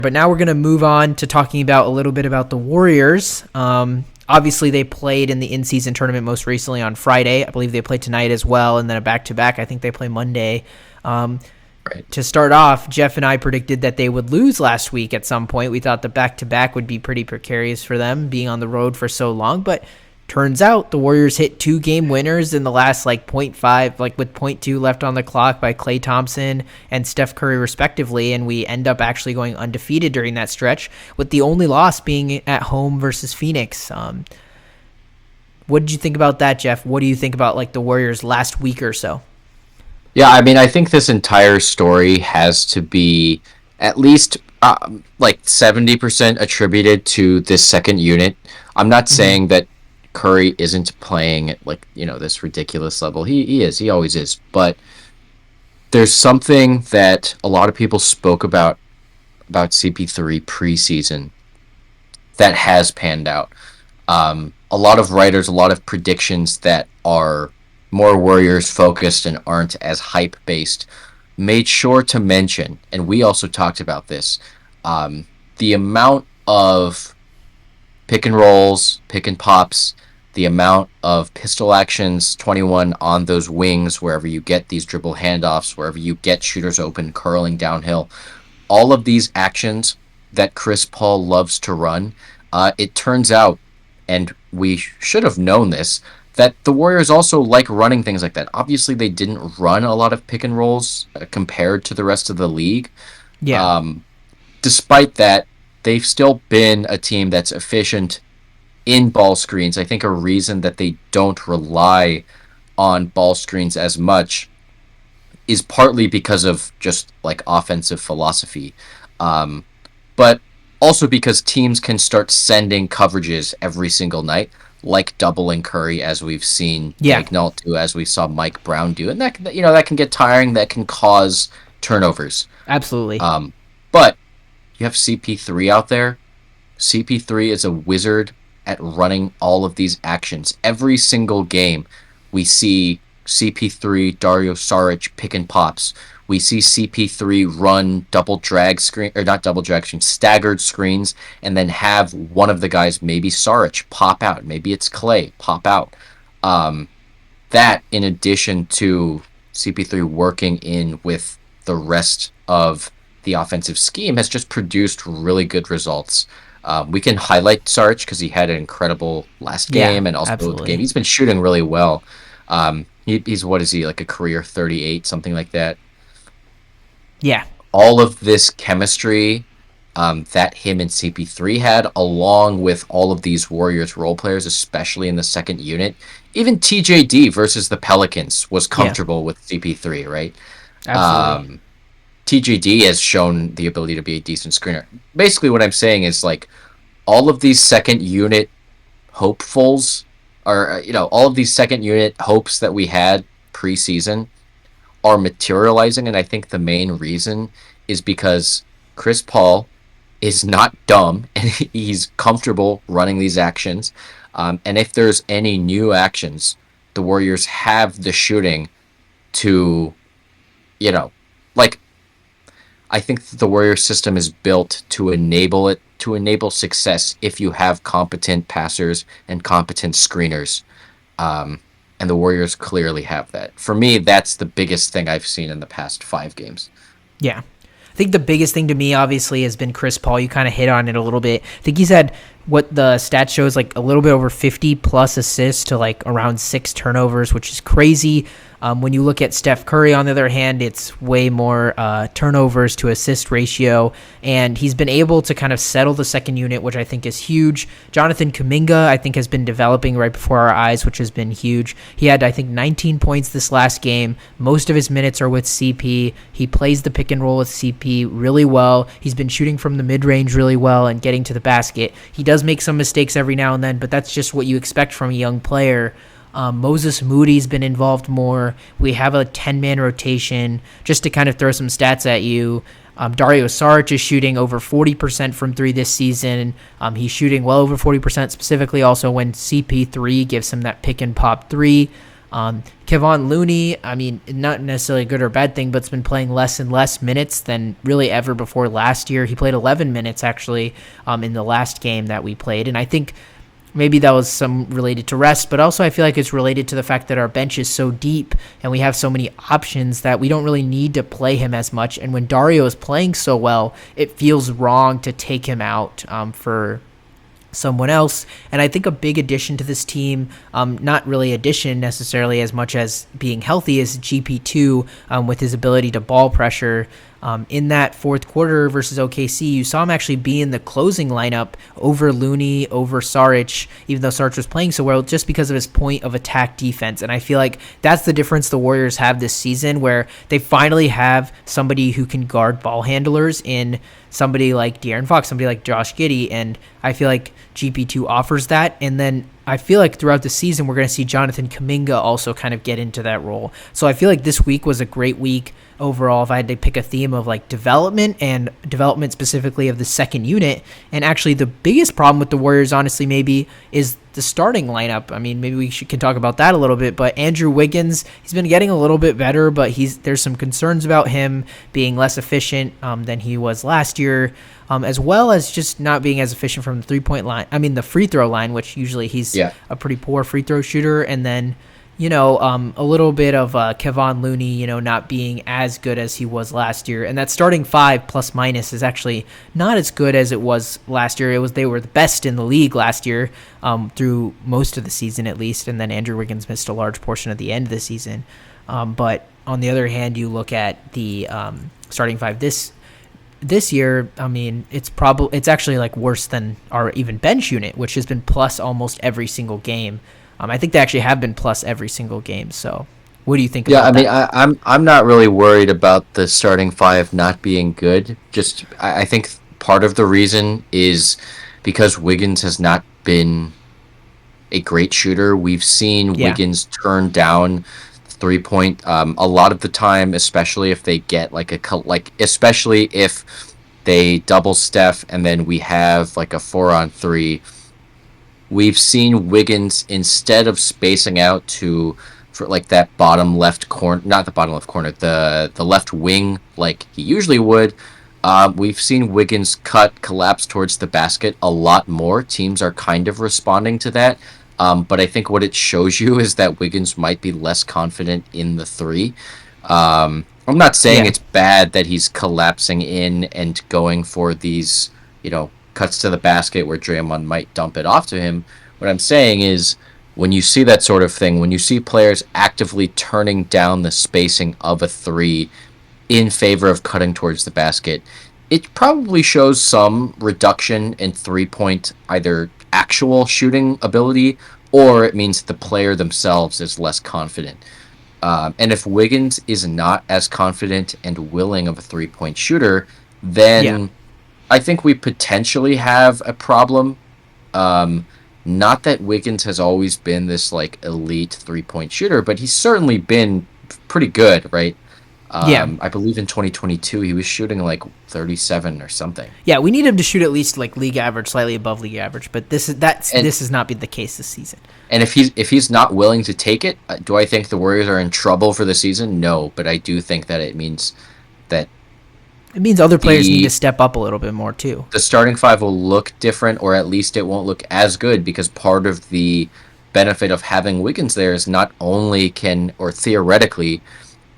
But now we're going to move on to talking about a little bit about the Warriors. Obviously, they played in the in-season tournament most recently on Friday. I believe they played tonight as well, and then a back-to-back. I think they play Monday. Right. To start off, Jeff and I predicted that they would lose last week at some point. We thought the back-to-back would be pretty precarious for them, being on the road for so long. But turns out the Warriors hit 2-game winners in the last with 0.2 left on the clock by Klay Thompson and Steph Curry respectively, and we end up actually going undefeated during that stretch, with the only loss being at home versus Phoenix. What did you think about that, Jeff? What do you think about the Warriors last week or so? Yeah, I mean, I think this entire story has to be at least 70% attributed to this second unit. I'm not saying that Curry isn't playing at this ridiculous level. He is. He always is. But there's something that a lot of people spoke about CP3 preseason that has panned out. A lot of writers, a lot of predictions that are more Warriors focused and aren't as hype based made sure to mention, and we also talked about this, the amount of pick and rolls, pick and pops, the amount of pistol actions, 21 on those wings, wherever you get these dribble handoffs, wherever you get shooters open, curling downhill, all of these actions that Chris Paul loves to run, it turns out, and we should have known this, that the Warriors also like running things like that. Obviously, they didn't run a lot of pick and rolls compared to the rest of the league. Yeah. Despite that, they've still been a team that's efficient in ball screens. I think a reason that they don't rely on ball screens as much is partly because of just offensive philosophy. But also because teams can start sending coverages every single night, like doubling Curry, as we've seen Daignault do, as we saw Mike Brown do, and that can get tiring. That can cause turnovers. Absolutely. But you have CP3 out there. CP3 is a wizard at running all of these actions. Every single game, we see CP3, Dario Saric pick and pops. We see CP3 run staggered screens, and then have one of the guys, maybe Saric, pop out. Maybe it's Klay, pop out. That, in addition to CP3 working in with the rest of the offensive scheme, has just produced really good results. We can highlight Saric because he had an incredible last game, and also absolutely. the game. He's been shooting really well. He's what is he, like a career 38, something like that? Yeah. All of this chemistry that him and CP3 had, along with all of these Warriors role players, especially in the second unit. Even TJD versus the Pelicans was comfortable with CP3, right? Absolutely. TJD has shown the ability to be a decent screener. Basically, what I'm saying is all of these second unit hopefuls, or all of these second unit hopes that we had preseason are materializing, and I think the main reason is because Chris Paul is not dumb and he's comfortable running these actions. And if there's any new actions, the Warriors have the shooting to, I think the Warriors system is built to enable success if you have competent passers and competent screeners. And the Warriors clearly have that. For me, that's the biggest thing I've seen in the past 5 games. Yeah. I think the biggest thing to me, obviously, has been Chris Paul. You kind of hit on it a little bit. I think he's had what the stat shows, a little bit over 50 plus assists to around 6 turnovers, which is crazy. When you look at Steph Curry, on the other hand, it's way more turnovers to assist ratio, and he's been able to kind of settle the second unit, which I think is huge. Jonathan Kuminga, I think, has been developing right before our eyes, which has been huge. He had, I think, 19 points this last game. Most of his minutes are with CP. He plays the pick and roll with CP really well. He's been shooting from the mid-range really well and getting to the basket. He does make some mistakes every now and then, but that's just what you expect from a young player. Moses Moody's been involved more. We have a 10-man rotation. Just to kind of throw some stats at you, Dario Saric is shooting over 40% from 3 this season. He's shooting well over 40% specifically also when CP3 gives him that pick and pop 3. Kevon Looney, I mean, not necessarily a good or bad thing, but it's been playing less and less minutes than really ever before last year. He played 11 minutes actually in the last game that we played, and I think maybe that was some related to rest, but also I feel like it's related to the fact that our bench is so deep and we have so many options that we don't really need to play him as much. And when Dario is playing so well, it feels wrong to take him out for someone else. And I think a big addition to this team, not really addition necessarily as much as being healthy, is GP2 with his ability to ball pressure. In that fourth quarter versus OKC, you saw him actually be in the closing lineup over Looney, over Saric, even though Saric was playing so well, just because of his point of attack defense. And I feel like that's the difference the Warriors have this season, where they finally have somebody who can guard ball handlers in somebody like De'Aaron Fox, somebody like Josh Giddey, and I feel like GP2 offers that. And then I feel like throughout the season, we're going to see Jonathan Kuminga also kind of get into that role. So I feel like this week was a great week overall. If I had to pick a theme of like development, and development specifically of the second unit, and actually the biggest problem with the Warriors, honestly, maybe is the starting lineup. I mean, maybe can talk about that a little bit, but Andrew Wiggins, he's been getting a little bit better, but there's some concerns about him being less efficient than he was last year. As well as just not being as efficient from the 3-point line. I mean, the free throw line, which usually he's a pretty poor free throw shooter. And then, a little bit of Kevon Looney, not being as good as he was last year. And that starting five plus minus is actually not as good as it was last year. They were the best in the league last year through most of the season at least. And then Andrew Wiggins missed a large portion at the end of the season. But on the other hand, you look at the starting five this year, I mean, it's actually like worse than our even bench unit, which has been plus almost every single game. I think they actually have been plus every single game. So, what do you think about that? Yeah, I mean, I'm not really worried about the starting five not being good. Just I think part of the reason is because Wiggins has not been a great shooter. We've seen Yeah, Wiggins turn down 3-point a lot of the time, especially if they get especially if they double Steph and then we have like a 4-on-3. We've seen Wiggins, instead of spacing out for like that bottom left corner, not the bottom left corner, the left wing like he usually would. We've seen Wiggins collapse towards the basket a lot more. Teams are kind of responding to that. But I think what it shows you is that Wiggins might be less confident in the three. I'm not saying yeah, it's bad that he's collapsing in and going for these, cuts to the basket where Draymond might dump it off to him. What I'm saying is, when you see that sort of thing, when you see players actively turning down the spacing of a three in favor of cutting towards the basket, it probably shows some reduction in 3-point either actual shooting ability, or it means the player themselves is less confident. And if Wiggins is not as confident and willing of a 3-point shooter, yeah, then I think we potentially have a problem. Um, Not that Wiggins has always been this like elite 3-point shooter, but he's certainly been pretty good, right? yeah, I believe in 2022 he was shooting like 37 or something. yeah. We need him to shoot at least like league average, slightly above league average. But And this has not been the case this season. and if he's not willing to take it, do I think the Warriors are in trouble for the season? No, but I do think that it means that It means other players need to the step up a little bit more too. the starting five will look different, or at least it won't look as good, because part of the benefit of having Wiggins there is not only or theoretically,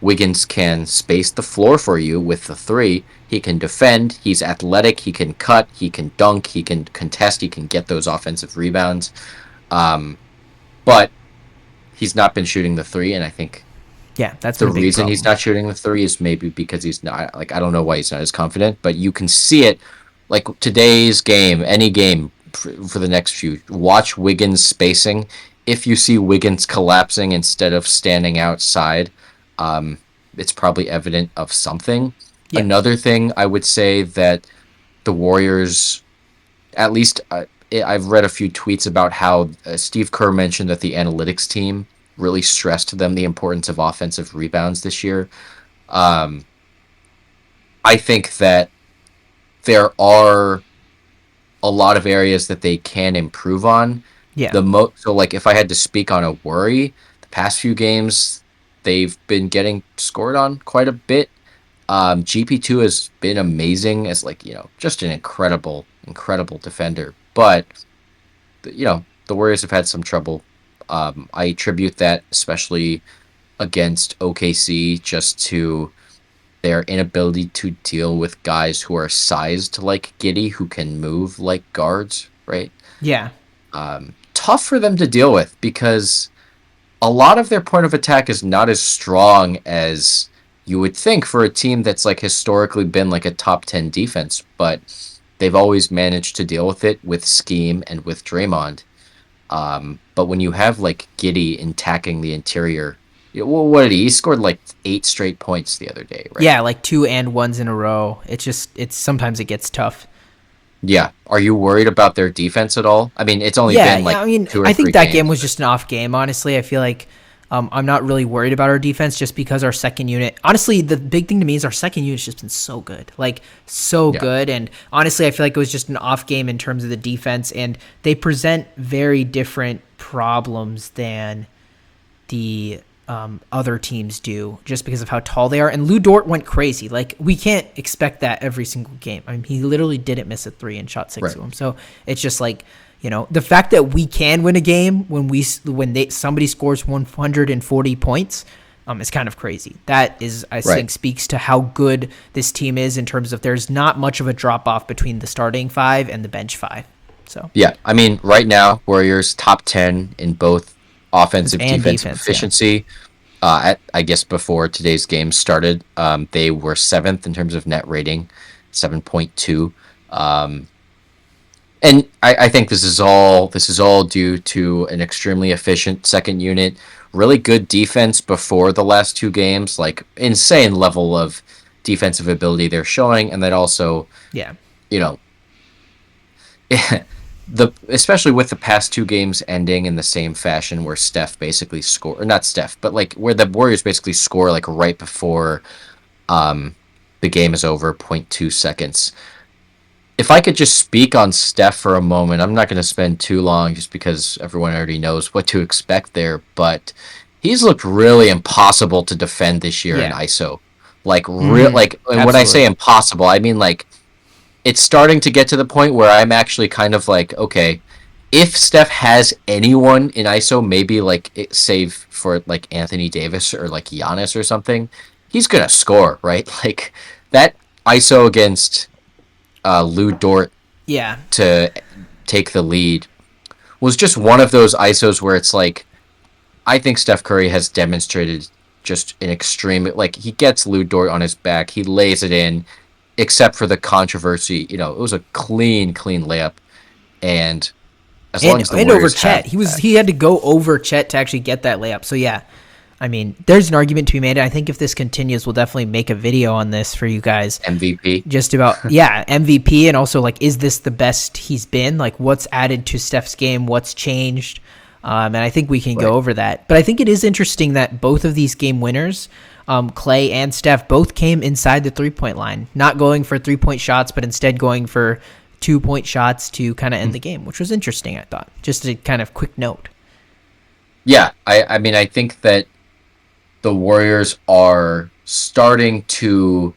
Wiggins can space the floor for you with the three. He can defend. He's athletic. He can cut. He can dunk. He can contest. He can get those offensive rebounds. Um, but he's not been shooting the three, and I think Yeah, that's the been a big reason he's problem. not shooting the three is maybe because he's not, like, I don't know why he's not as confident, but you can see it. Like today's game, any game for the next few, watch Wiggins spacing. If you see Wiggins collapsing instead of standing outside, um, it's probably evident of something. Yeah, Another thing I would say that the Warriors, at least I've read a few tweets about how Steve Kerr mentioned that the analytics team really stressed to them the importance of offensive rebounds this year. Um, I think that there are a lot of areas that they can improve on. yeah, So like if I had to speak on a worry, The past few games, they've been getting scored on quite a bit. GP2 has been amazing as like, just an incredible defender. But the Warriors have had some trouble. I attribute that especially against OKC just to their inability to deal with guys who are sized like Giddy, who can move like guards, right? Yeah. Tough for them to deal with because a lot of their point of attack is not as strong as you would think for a team that's like historically been like a top 10 defense, but they've always managed to deal with it with scheme and with Draymond. But when you have like Giddy attacking the interior, well, what did he? He scored like 8 straight points the other day, right? Yeah, like 2 and 1s in a row. It's sometimes it gets tough. Yeah. Are you worried about their defense at all? I mean, it's only Yeah, been yeah. like I mean, two or I three think that game games, was but just an off game. Honestly, I feel like I'm not really worried about our defense just because our second unit. Honestly, the big thing to me is our second unit's just been so good, like so yeah, good. And honestly, I feel like it was just an off game in terms of the defense, and they present very different problems than the other teams do just because of how tall they are. And Lou Dort went crazy. Like, we can't expect that every single game. I mean, he literally didn't miss a three and shot six right. of them. So it's just like, the fact that we can win a game when somebody scores 140 points is kind of crazy. That is, I Right. think, speaks to how good this team is in terms of there's not much of a drop off between the starting five and the bench five. So Yeah. I mean, right now, Warriors top 10 in both offensive and defensive defense, yeah, efficiency. I guess before today's game started, they were seventh in terms of net rating, 7.2. Um, and I think this is all due to an extremely efficient second unit, really good defense before the last two games, like insane level of defensive ability they're showing, and then also, yeah, you know, the especially with the past two games ending in the same fashion where Steph basically score or not Steph, but like where the Warriors basically score like right before um the game is over, zero point 0.2 seconds. If I could just speak on Steph for a moment, I'm not going to spend too long just because everyone already knows what to expect there, but he's looked really impossible to defend this year in yeah, ISO. And when I say absolutely, impossible, I mean like it's starting to get to the point where I'm actually kind of like, okay, if Steph has anyone in ISO, maybe like save for like Anthony Davis or like Giannis or something, he's gonna score, right? Like that ISO against Lou Dort yeah. to take the lead was just one of those ISOs where it's like I think Steph Curry has demonstrated just an extreme like he gets Lou Dort on his back, he lays it in, except for the controversy. It was a clean layup, and as long as the And over Warriors have Chet, that he had to go over Chet to actually get that layup. So yeah, I mean, there's an argument to be made. I think if this continues, we'll definitely make a video on this for you guys. MVP, Just about, yeah, MVP, and also like, is this the best he's been? Like, what's added to Steph's game? What's changed? And I think we can go right? over that. But I think it is interesting that both of these game winners, Clay and Steph, both came inside the 3-point line, not going for 3-point shots, but instead going for 2-point shots to kind of end the game, which was interesting, I thought. Just a kind of quick note. Yeah, I mean I think that the Warriors are starting to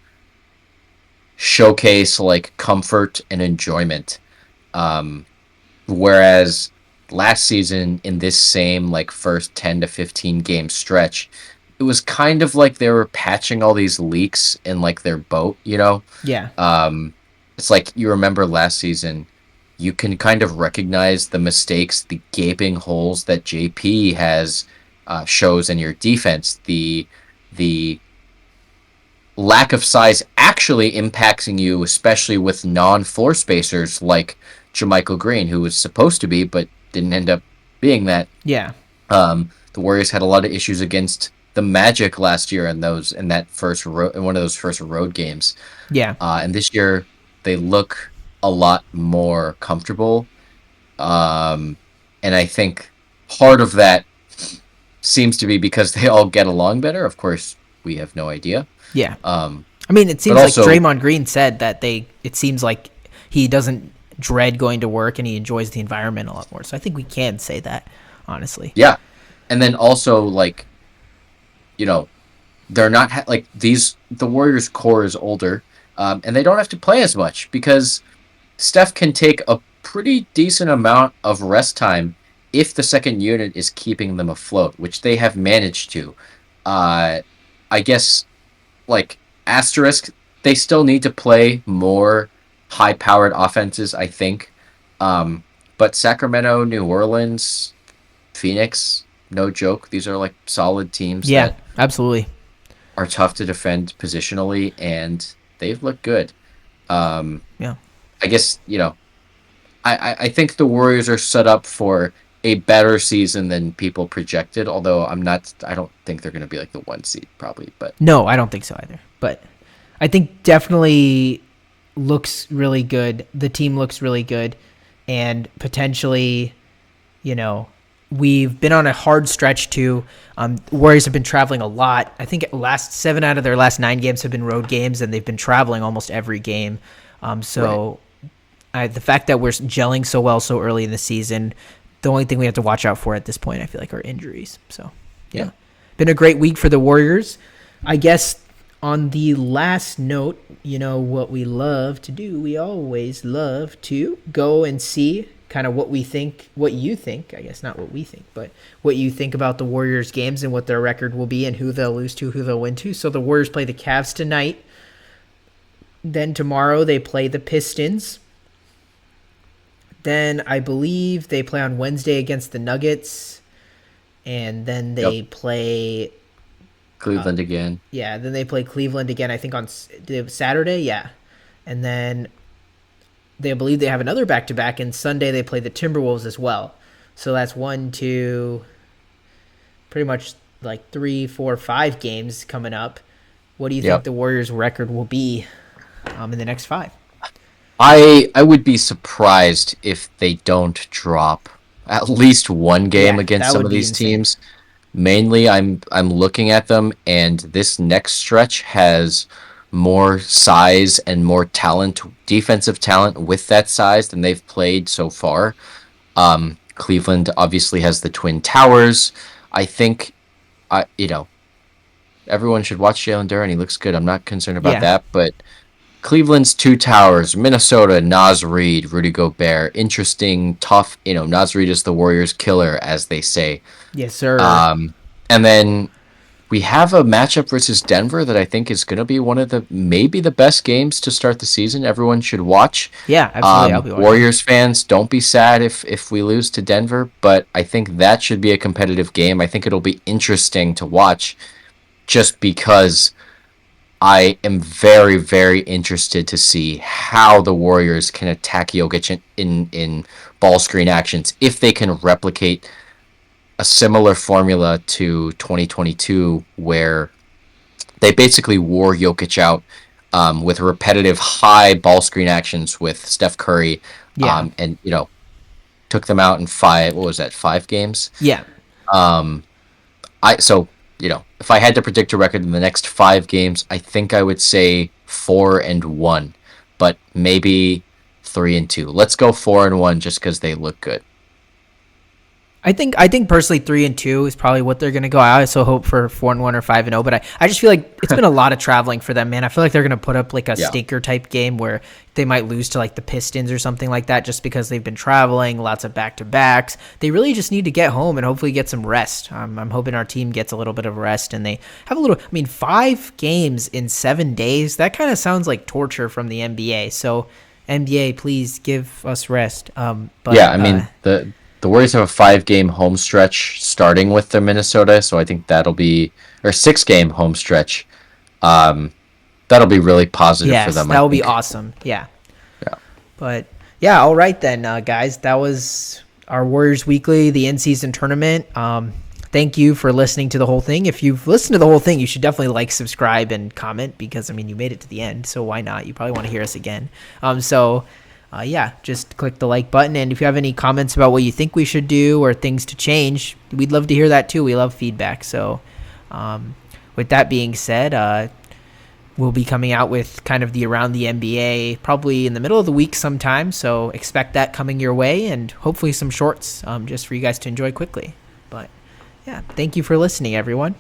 showcase like comfort and enjoyment. Um, Whereas last season in this same like first 10 to 15 game stretch, it was kind of like they were patching all these leaks in like their boat. Yeah, Um, it's like you remember last season, you can kind of recognize the mistakes, the gaping holes that JP has shows in your defense, the lack of size actually impacting you, especially with non-floor spacers like Jermichael Green, who was supposed to be but didn't end up being that. yeah, The Warriors had a lot of issues against the Magic last year in one of those first road games. yeah. And this year they look a lot more comfortable. Um, and I think part of that seems to be because they all get along better. Of course, we have no idea. Yeah. Um, I mean, it but seems like also, Draymond Green said that it seems like he doesn't dread going to work and he enjoys the environment a lot more. So I think we can say that, honestly. yeah, And then also, like, you know, they're not like these. The Warriors' core is older, and they don't have to play as much because Steph can take a pretty decent amount of rest time if the second unit is keeping them afloat, which they have managed to. Uh, I guess, like, asterisk, they still need to play more high-powered offenses, I think. Um, but Sacramento, New Orleans, Phoenix, no joke. These are like solid teams Yeah, that absolutely. are tough to defend positionally, and they've looked good. Um, Yeah. I guess, I think the Warriors are set up for a better season than people projected. Although I don't think they're going to be like the one seed probably. But No, I don't think so either. But I think definitely looks really good. The team looks really good, and potentially, you know, we've been on a hard stretch too. Warriors have been traveling a lot. I think last 7 out of their last 9 games have been road games, and they've been traveling almost every game. right, So the fact that we're gelling so well so early in the season, the only thing we have to watch out for at this point, I feel like, are injuries. So, yeah, yeah, been a great week for the Warriors. I guess on the last note, what we love to do, we always love to go and see kind of what we think, what you think, I guess not what we think, but what you think about the Warriors games and what their record will be and who they'll lose to, who they'll win to. So the Warriors play the Cavs tonight. Then tomorrow they play the Pistons. Then I believe they play on Wednesday against the Nuggets, and then yep, they play. Cleveland again. Yeah, then they play Cleveland again. I think on Saturday. Yeah, and then they believe they have another back to back, and Sunday they play the Timberwolves as well. So that's 1, 2, pretty much like 3, 4, 5 games coming up. What do you think Yep. the Warriors' record will be in the next 5? I would be surprised if they don't drop at least one game Yeah, against that some would of be these insane. teams. Mainly, I'm looking at them, and this next stretch has more size and more talent, defensive talent with that size than they've played so far. Cleveland obviously has the Twin Towers. I think, everyone should watch Jalen Duren. He looks good. I'm not concerned about Yeah. that, but Cleveland's two towers, Minnesota, Naz Reid, Rudy Gobert. Interesting, tough. Naz Reid is the Warriors' killer, as they say. Yes, sir. Um, and then we have a matchup versus Denver that I think is going to be one of the maybe the best games to start the season. Everyone should watch. Yeah, absolutely. I'll be watching. Warriors fans, don't be sad if we lose to Denver, but I think that should be a competitive game. I think it'll be interesting to watch, just because I am very, very interested to see how the Warriors can attack Jokic in ball screen actions, if they can replicate a similar formula to 2022, where they basically wore Jokic out with repetitive high ball screen actions with Steph Curry, Yeah. and took them out in five. What was that? 5 games. Yeah. Um, I so if I had to predict a record in the next 5 games, I think I would say 4-1, but maybe 3-2. Let's go 4-1 just because they look good. I think personally 3-2 is probably what they're gonna go. I also hope for 4-1 or 5-0, but I just feel like it's been a lot of traveling for them, man. I feel like they're gonna put up like a Yeah. stinker type game where they might lose to like the Pistons or something like that, just because they've been traveling, lots of back to backs. They really just need to get home and hopefully get some rest. I'm hoping our team gets a little bit of rest and they have a little. I mean, 5 games in 7 days. That kind of sounds like torture from the NBA. So NBA, please give us rest. Yeah, I mean the Warriors have a 5 game home stretch starting with the Minnesota, so I think that'll be, or 6 game home stretch. Um, that'll be really positive for yes, them, I that would be think. awesome. Yeah. Yeah. But yeah, all right then, guys. That was our Warriors Weekly, the in-season tournament. Thank you for listening to the whole thing. If you've listened to the whole thing, you should definitely like, subscribe, and comment because, I mean, you made it to the end, so why not? You probably want to hear us again. Yeah, just click the like button. And if you have any comments about what you think we should do or things to change, we'd love to hear that too. We love feedback. So with that being said, we'll be coming out with kind of the Around the NBA probably in the middle of the week sometime. So expect that coming your way, and hopefully some shorts just for you guys to enjoy quickly. But Yeah. Thank you for listening, everyone.